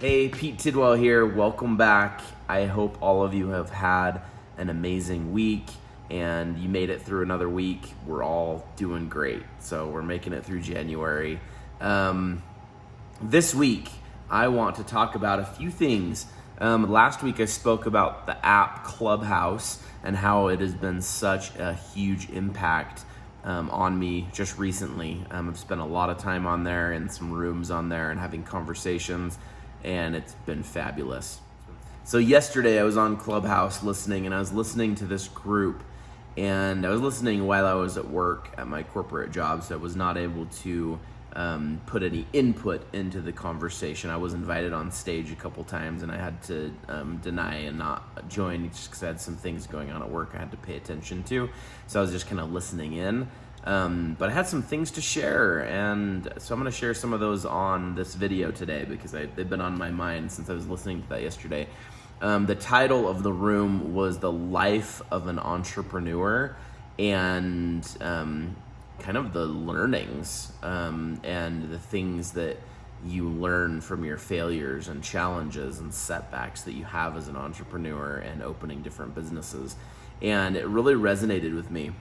Hey, Pete Tidwell here. Welcome back. I hope all of you have had an amazing week and you made it through another week. We're all doing great. So we're making it through January. This week, I want to talk about a few things. Last week, I spoke about the app Clubhouse and how it has been such a huge impact on me just recently. I've spent a lot of time on there in some rooms on there and having conversations, and it's been fabulous. So yesterday I was on Clubhouse listening, and I was listening to this group, and I was listening while I was at work at my corporate job, so I was not able to put any input into the conversation. I was invited on stage a couple times, and I had to deny and not join just because I had some things going on at work I had to pay attention to. So I was just kind of listening in. But I had some things to share, and so I'm going to share some of those on this video today because they've been on my mind since I was listening to that yesterday. The title of the room was The Life of an Entrepreneur, and kind of the learnings and the things that you learn from your failures and challenges and setbacks that you have as an entrepreneur and opening different businesses. And it really resonated with me,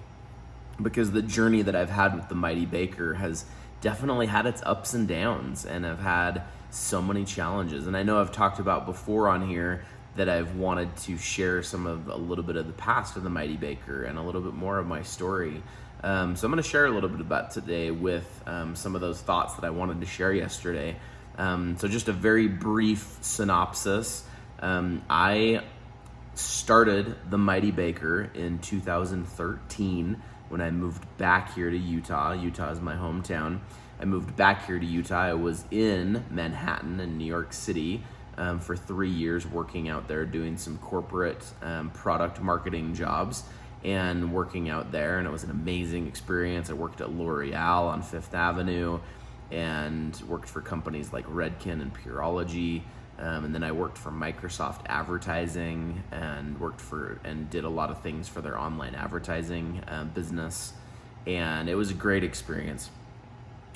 because the journey that I've had with the Mighty Baker has definitely had its ups and downs, and I've had so many challenges. And I know I've talked about before on here that I've wanted to share a little bit of the past of the Mighty Baker and a little bit more of my story. So I'm going to share a little bit about today with some of those thoughts that I wanted to share yesterday. So just a very brief synopsis. I started the Mighty Baker in 2013 when I moved back here to Utah. Utah is my hometown. I moved back here to Utah. I was in Manhattan and New York City for 3 years, working out there, doing some corporate product marketing jobs and working out there. And it was an amazing experience. I worked at L'Oreal on Fifth Avenue and worked for companies like Redken and Pureology. And then I worked for Microsoft Advertising and did a lot of things for their online advertising business. And it was a great experience.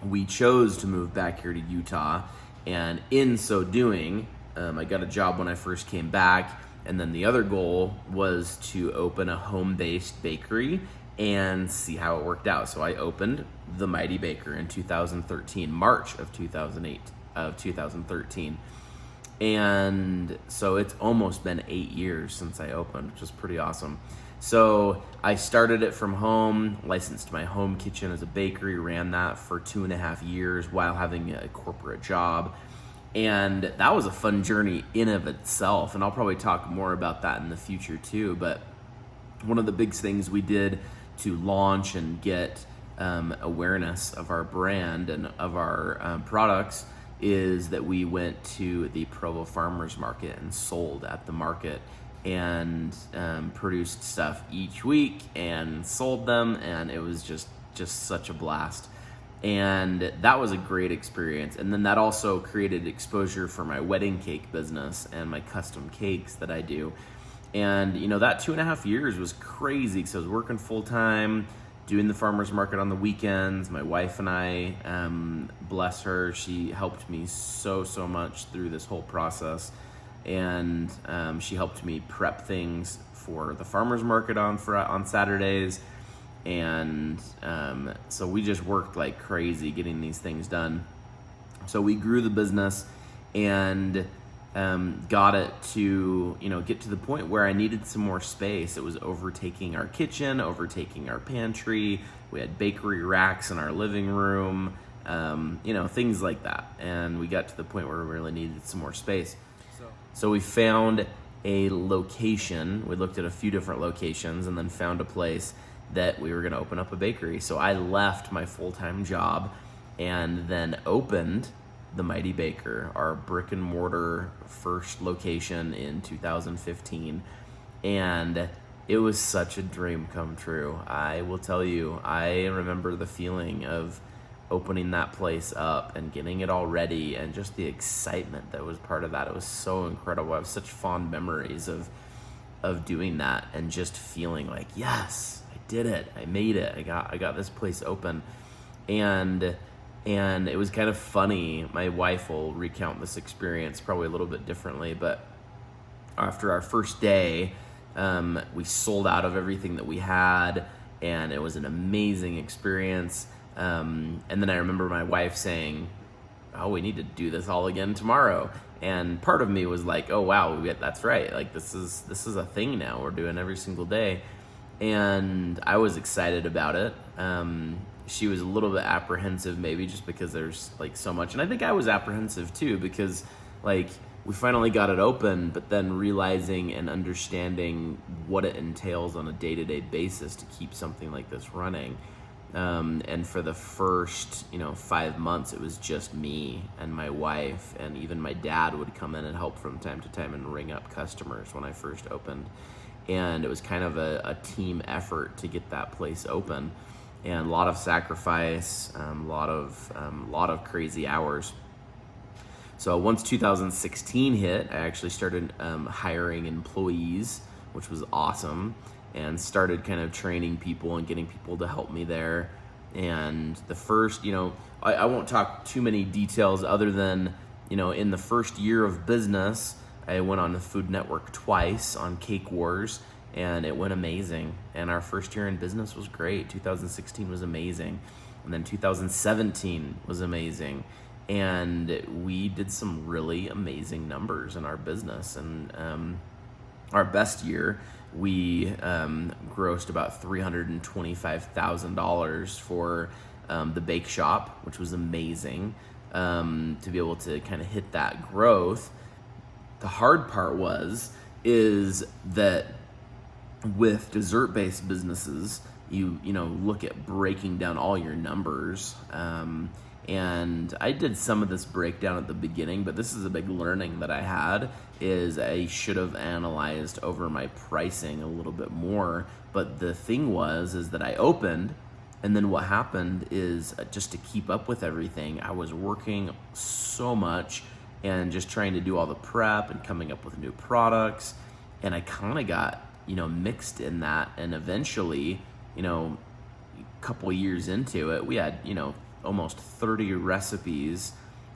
We chose to move back here to Utah, and in so doing, I got a job when I first came back. And then the other goal was to open a home-based bakery and see how it worked out. So I opened the Mighty Baker in 2013, March of 2013. And so it's almost been 8 years since I opened, which is pretty awesome. So I started it from home, licensed my home kitchen as a bakery, ran that for 2.5 years while having a corporate job. And that was a fun journey in of itself. And I'll probably talk more about that in the future too. But one of the big things we did to launch and get awareness of our brand and of our products is that we went to the Provo Farmers Market and sold at the market and produced stuff each week and sold them, and it was just such a blast. And that was a great experience. And then that also created exposure for my wedding cake business and my custom cakes that I do. And that 2.5 years was crazy because I was working full time, doing the farmer's market on the weekends. My wife and I, bless her, she helped me so much through this whole process. And she helped me prep things for the farmer's market on Saturdays. And so we just worked like crazy getting these things done. So we grew the business and got it to get to the point where I needed some more space. It was overtaking our kitchen, overtaking our pantry. We had bakery racks in our living room, things like that. And we got to the point where we really needed some more space. So we found a location. We looked at a few different locations and then found a place that we were going to open up a bakery. So I left my full-time job and then opened the Mighty Baker, our brick and mortar first location in 2015. And it was such a dream come true. I will tell you, I remember the feeling of opening that place up and getting it all ready and just the excitement that was part of that. It was so incredible. I have such fond memories of doing that and just feeling like, yes, I did it. I made it. I got this place open. And And it was kind of funny. My wife will recount this experience probably a little bit differently, but after our first day, we sold out of everything that we had, and it was an amazing experience. And then I remember my wife saying, "Oh, we need to do this all again tomorrow." And part of me was like, "Oh wow, that's right. Like this is a thing now. We're doing every single day." And I was excited about it. She was a little bit apprehensive, maybe just because there's like so much, and I think I was apprehensive too, because like we finally got it open, but then realizing and understanding what it entails on a day-to-day basis to keep something like this running. And for the first 5 months, it was just me and my wife, and even my dad would come in and help from time to time and ring up customers when I first opened. And it was kind of a team effort to get that place open, and a lot of sacrifice, a lot of crazy hours. So once 2016 hit, I actually started hiring employees, which was awesome, and started kind of training people and getting people to help me there. And the first, I won't talk too many details other than, in the first year of business, I went on the Food Network twice on Cake Wars, and it went amazing. And our first year in business was great. 2016 was amazing. And then 2017 was amazing. And we did some really amazing numbers in our business. And our best year, we grossed about $325,000 for the bake shop, which was amazing to be able to kind of hit that growth. The hard part is that with dessert-based businesses, you look at breaking down all your numbers. And I did some of this breakdown at the beginning, but this is a big learning that I had, is I should have analyzed over my pricing a little bit more. But the thing is that I opened, and then what happened is just to keep up with everything, I was working so much and just trying to do all the prep and coming up with new products. And I kind of got, mixed in that. And eventually, a couple years into it, we had, almost 30 recipes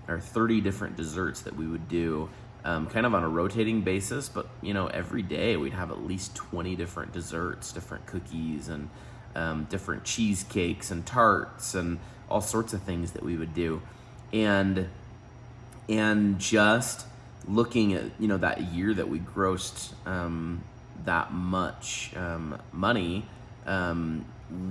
or 30 different desserts that we would do kind of on a rotating basis. But, every day we'd have at least 20 different desserts, different cookies and different cheesecakes and tarts and all sorts of things that we would do. And just looking at, that year that we grossed that much money,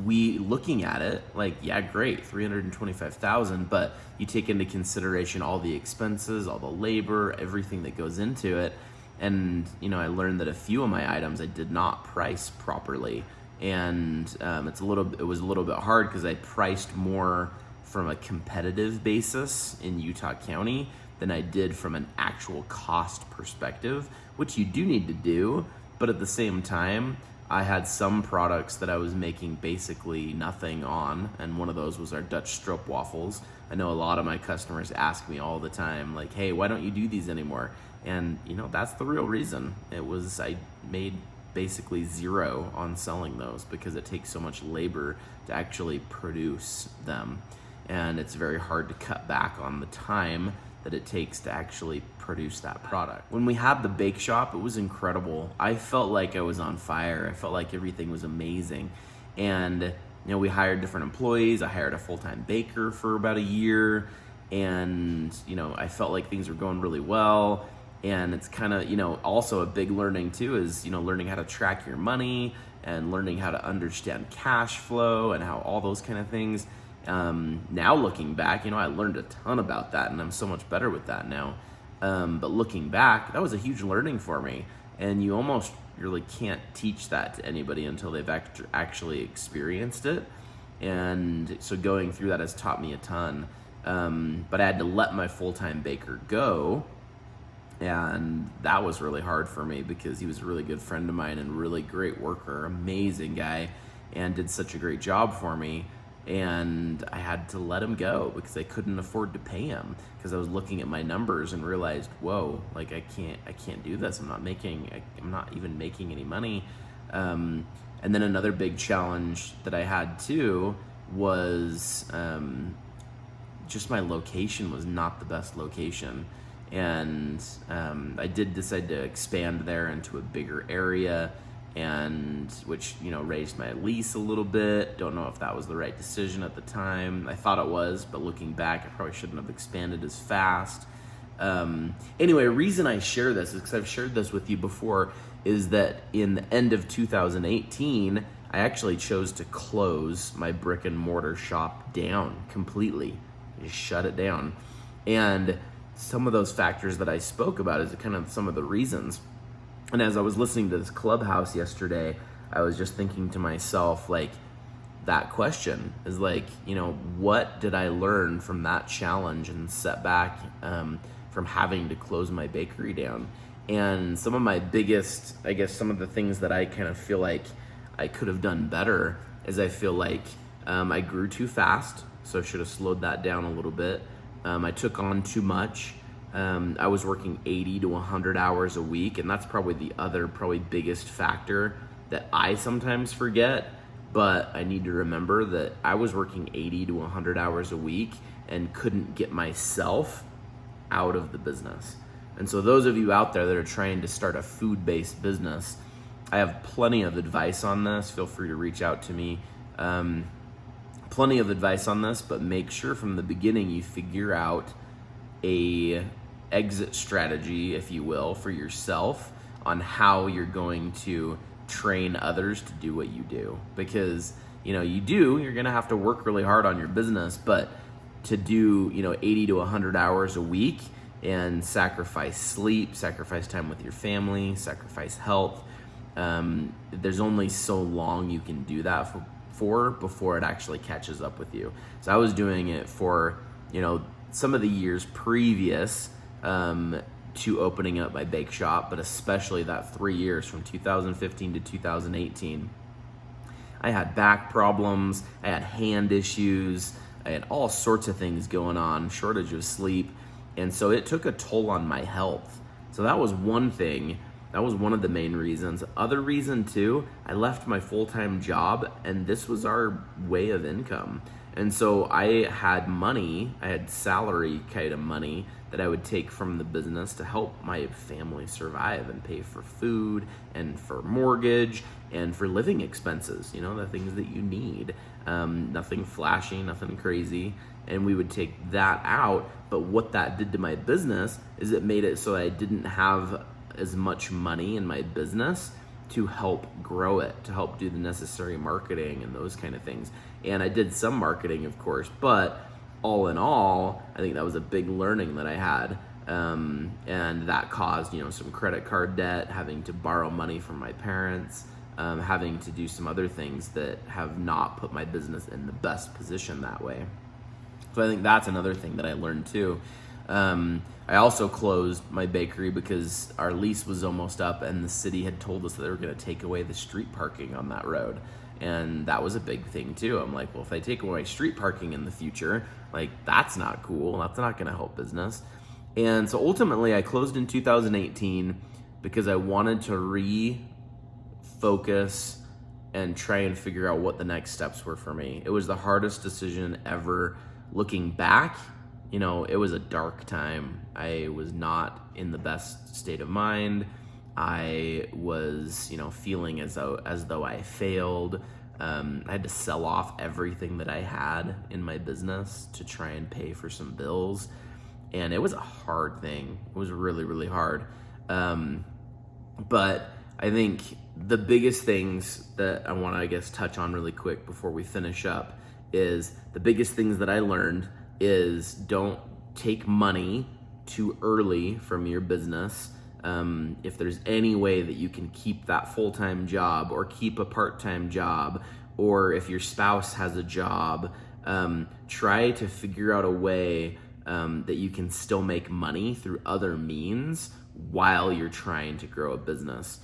we looking at it like, yeah, great, 325,000, but you take into consideration all the expenses, all the labor, everything that goes into it. And, I learned that a few of my items I did not price properly. And it was a little bit hard because I priced more from a competitive basis in Utah County than I did from an actual cost perspective, which you do need to do. But at the same time, I had some products that I was making basically nothing on, and one of those was our Dutch stroopwafels. I know a lot of my customers ask me all the time, like, hey, why don't you do these anymore? And, that's the real reason. I made basically zero on selling those because it takes so much labor to actually produce them. And it's very hard to cut back on the time that it takes to actually produce that product. When we had the bake shop, it was incredible. I felt like I was on fire. I felt like everything was amazing. And, we hired different employees. I hired a full-time baker for about a year. And, I felt like things were going really well. And it's kind of, also a big learning too is, learning how to track your money and learning how to understand cash flow and how all those kind of things. Now looking back, I learned a ton about that, and I'm so much better with that now. But looking back, that was a huge learning for me. And you almost really can't teach that to anybody until they've actually experienced it. And so going through that has taught me a ton. But I had to let my full-time baker go. And that was really hard for me because he was a really good friend of mine and really great worker, amazing guy, and did such a great job for me. And I had to let him go because I couldn't afford to pay him, because I was looking at my numbers and realized, whoa, like I can't do this. I'm not even making any money. And then another big challenge that I had too was just my location was not the best location. And I did decide to expand there into a bigger area, and which, raised my lease a little bit. Don't know if that was the right decision at the time. I thought it was, but looking back, I probably shouldn't have expanded as fast. Anyway, a reason I share this is because I've shared this with you before, is that in the end of 2018, I actually chose to close my brick and mortar shop down completely. Just shut it down. And some of those factors that I spoke about is kind of some of the reasons. And as I was listening to this Clubhouse yesterday, I was just thinking to myself, like, that question is like, what did I learn from that challenge and setback from having to close my bakery down? And some of my biggest, some of the things that I kind of feel like I could have done better is I feel like I grew too fast, so I should have slowed that down a little bit. I took on too much. I was working 80 to 100 hours a week, and that's probably the other biggest factor that I sometimes forget, but I need to remember that I was working 80 to 100 hours a week and couldn't get myself out of the business. And so those of you out there that are trying to start a food-based business, I have plenty of advice on this. Feel free to reach out to me. Plenty of advice on this, but make sure from the beginning you figure out a exit strategy, if you will, for yourself on how you're going to train others to do what you do. Because, you're going to have to work really hard on your business, but to do, 80 to 100 hours a week and sacrifice sleep, sacrifice time with your family, sacrifice health, there's only so long you can do that for before it actually catches up with you. So I was doing it for, some of the years previous to opening up my bake shop, but especially that 3 years from 2015 to 2018. I had back problems, I had hand issues, I had all sorts of things going on, shortage of sleep, and so it took a toll on my health. So that was one thing. That was one of the main reasons. Other reason too, I left my full-time job, and this was our way of income. And so I had money, I had salary kind of money that I would take from the business to help my family survive and pay for food and for mortgage and for living expenses, the things that you need. Nothing flashy, nothing crazy. And we would take that out. But what that did to my business is it made it so I didn't have as much money in my business to help grow it, to help do the necessary marketing and those kind of things. And I did some marketing, of course, but all in all, I think that was a big learning that I had. And that caused, some credit card debt, having to borrow money from my parents, having to do some other things that have not put my business in the best position that way. So I think that's another thing that I learned too. I also closed my bakery because our lease was almost up and the city had told us that they were going to take away the street parking on that road. And that was a big thing too. I'm like, well, if they take away street parking in the future, that's not cool. That's not going to help business. And so ultimately I closed in 2018 because I wanted to refocus and try and figure out what the next steps were for me. It was the hardest decision ever. Looking back, it was a dark time. I was not in the best state of mind. I was, feeling as though I failed. I had to sell off everything that I had in my business to try and pay for some bills. And it was a hard thing. It was really, really hard. But I think the biggest things that I want to, touch on really quick before we finish up is the biggest things that I learned is don't take money too early from your business. If there's any way that you can keep that full-time job or keep a part-time job, or if your spouse has a job, try to figure out a way that you can still make money through other means while you're trying to grow a business.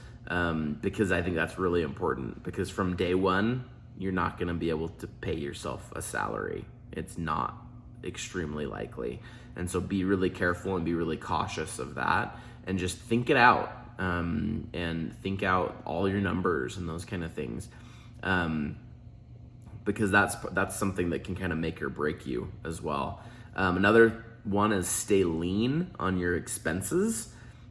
Because I think that's really important, because from day one, you're not going to be able to pay yourself a salary. It's not extremely likely. And so be really careful and be really cautious of that, and just think it out, and think out all your numbers and those kind of things. because that's something that can kind of make or break you as well. Another one is stay lean on your expenses.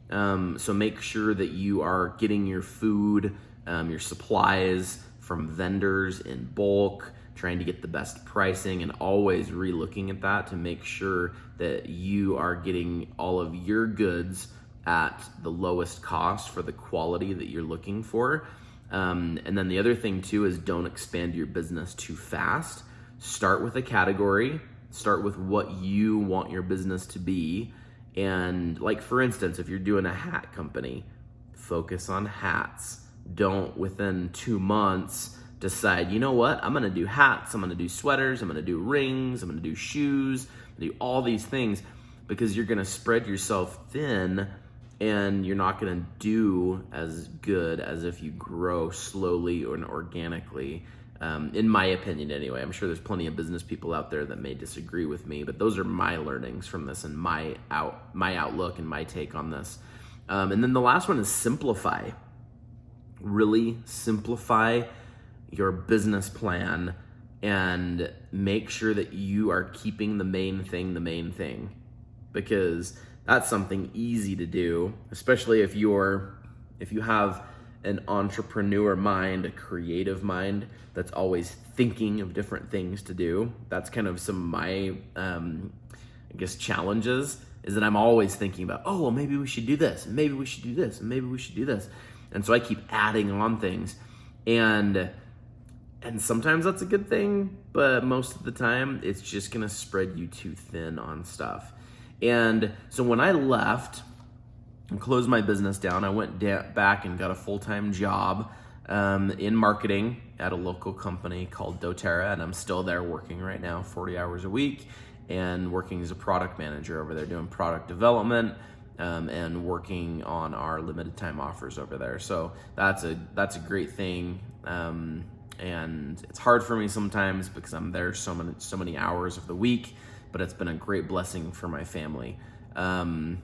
So make sure that you are getting your food, your supplies from vendors in bulk, trying to get the best pricing, and always re-looking at that to make sure that you are getting all of your goods at the lowest cost for the quality that you're looking for. And then the other thing too is don't expand your business too fast. Start with a category, start with what you want your business to be. And like, for instance, if you're doing a hat company, focus on hats. Don't within 2 months decide, you know what, I'm gonna do hats, I'm gonna do sweaters, I'm gonna do rings, I'm gonna do shoes, I'm gonna do all these things, because you're gonna spread yourself thin and you're not gonna do as good as if you grow slowly and organically, in my opinion anyway. I'm sure there's plenty of business people out there that may disagree with me, but those are my learnings from this and my outlook and my take on this. And then the last one is simplify. Really simplify your business plan and make sure that you are keeping the main thing, because that's something easy to do, especially if you have an entrepreneur mind, a creative mind that's always thinking of different things to do. That's kind of some of my, challenges, is that I'm always thinking about, oh, well, maybe we should do this, and maybe we should do this, and maybe we should do this. And so I keep adding on things. And sometimes that's a good thing, but most of the time it's just gonna spread you too thin on stuff. And so when I left and closed my business down, I went back and got a full-time job in marketing at a local company called doTERRA, and I'm still there working right now, 40 hours a week, and working as a product manager over there, doing product development, and working on our limited time offers over there. So that's a great thing. And it's hard for me sometimes because I'm there so many hours of the week, but it's been a great blessing for my family. But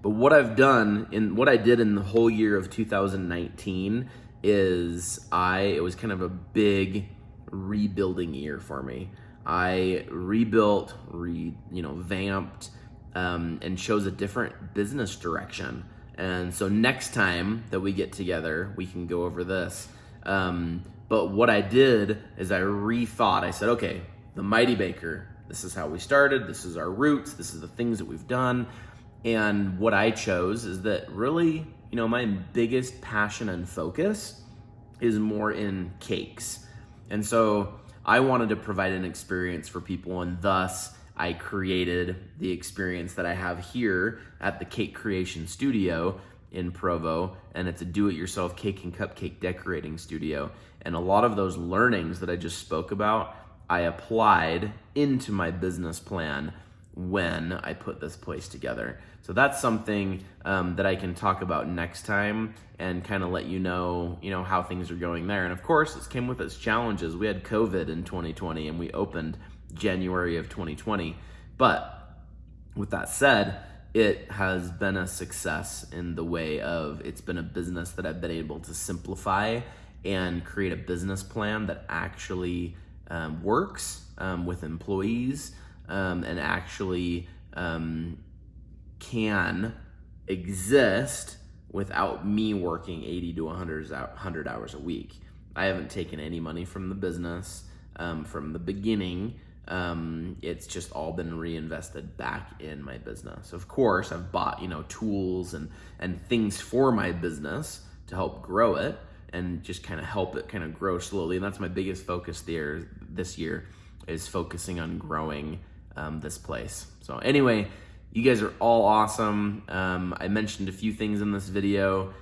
what I did in the whole year of 2019 is it was kind of a big rebuilding year for me. I rebuilt, vamped, and chose a different business direction. And so next time that we get together, we can go over this. But what I did is I rethought. I said, okay, the Mighty Baker, this is how we started. This is our roots. This is the things that we've done. And what I chose is that really, my biggest passion and focus is more in cakes. And so I wanted to provide an experience for people, and thus I created the experience that I have here at the Cake Creation Studio in Provo, and it's a do-it-yourself cake and cupcake decorating studio. And a lot of those learnings that I just spoke about, I applied into my business plan when I put this place together. So that's something that I can talk about next time and kind of let you know, how things are going there. And of course, it came with its challenges. We had COVID in 2020 and we opened January of 2020. But with that said, it has been a success in the way of it's been a business that I've been able to simplify and create a business plan that actually works with employees and actually can exist without me working 80 to 100 hours a week. I haven't taken any money from the business from the beginning. It's just all been reinvested back in my business. Of course, I've bought, tools and things for my business to help grow it and just kind of help it kind of grow slowly. And that's my biggest focus there this year, is focusing on growing this place. So anyway, you guys are all awesome. I mentioned a few things in this video.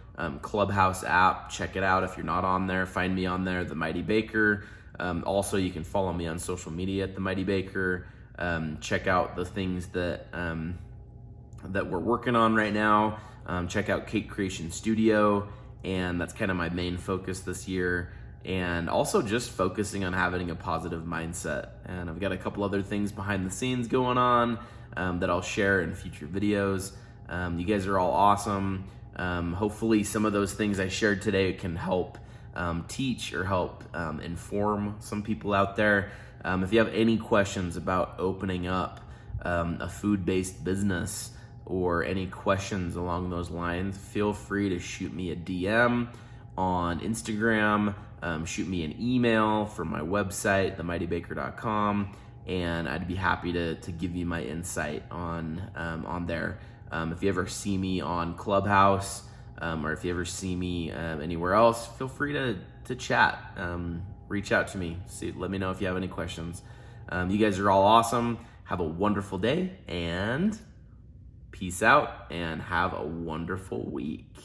Clubhouse app, check it out. If you're not on there, find me on there, The Mighty Baker. Also, you can follow me on social media at The Mighty Baker. Check out the things that we're working on right now. Check out Cake Creation Studio, and that's kind of my main focus this year. And also just focusing on having a positive mindset. And I've got a couple other things behind the scenes going on that I'll share in future videos. You guys are all awesome. Hopefully some of those things I shared today can help teach or help inform some people out there. If you have any questions about opening up a food-based business or any questions along those lines, feel free to shoot me a DM on Instagram, shoot me an email from my website, themightybaker.com, and I'd be happy to give you my insight on there. If you ever see me on Clubhouse, or if you ever see me anywhere else, feel free to chat. Reach out to me. Let me know if you have any questions. You guys are all awesome. Have a wonderful day, and peace out, and have a wonderful week.